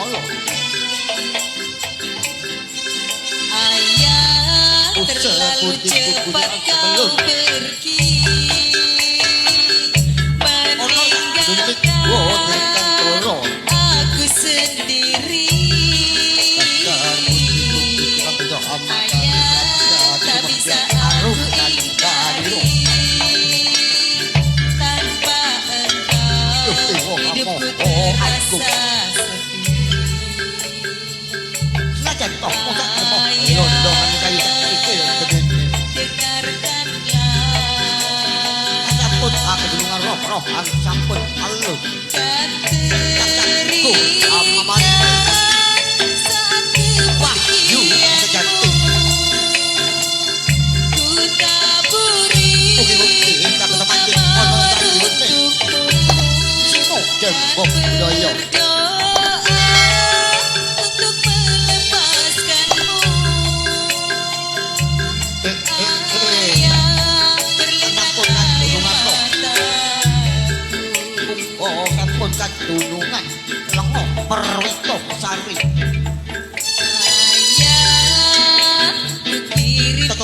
molo. Ayah terlalu cepat kau pergi meninggalkan aku sendiri. Ayah tak bisa aku ingkari tanpa engkau hidupku terasa sepi. Dengarkanlah sampun alus dan terikat saat kepergianmu. Ku taburi bunga mawar untukmu dan berdoa untuk melepaskanmu. Ayah berlinang air mataku. Kadunungan lengo perwito sari Ayah kukirimkan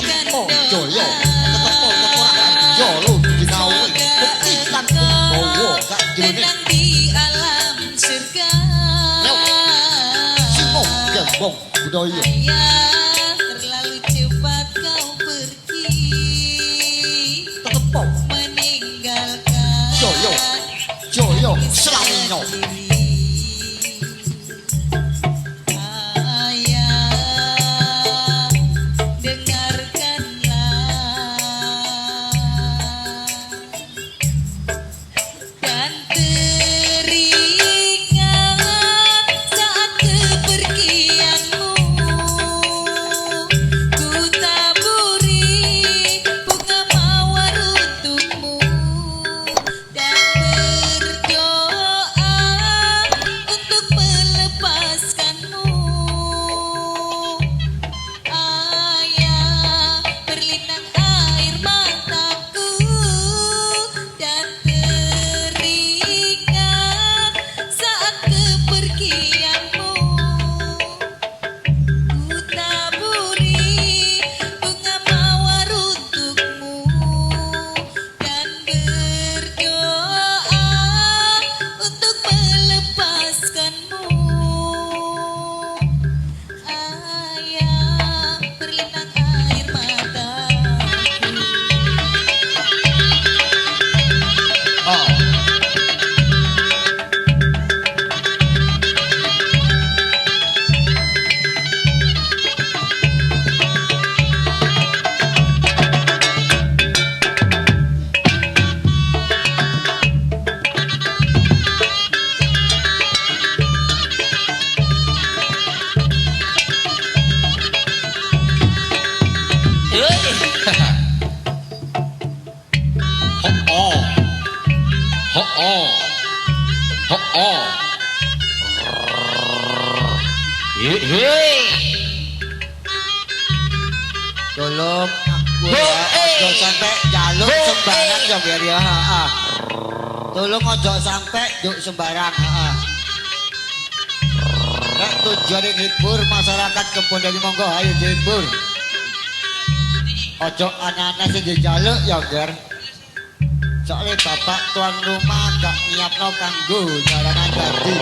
doa tenang di alam surga. Ayah terlalu cepat kau pergi meninggalkan Joyo Selamino. Ayah dengarkanlah dan teringat saat kepergianmu. Ku taburi bunga mawar untukmu dan berdoa untuk melepaskanmu. Ayah berlinang air mataku dan teringat saat kepergianmu. Ku taburi bunga mawar untukmu dan berdoa untuk melepaskanmu. Ayah berlinang air mataku. Tolong aku ojo sampai jaluk sembarang ya biar ya. Tolong ojo sampai juk sembarang. Nek tujuan hibur masyarakat Kebon monggo ayo dihibur. Ojo anak-anak sing dijaluk ya, Ger. Soalnya bapak tuan rumah gak nyiapno kanggo jaranan dadi.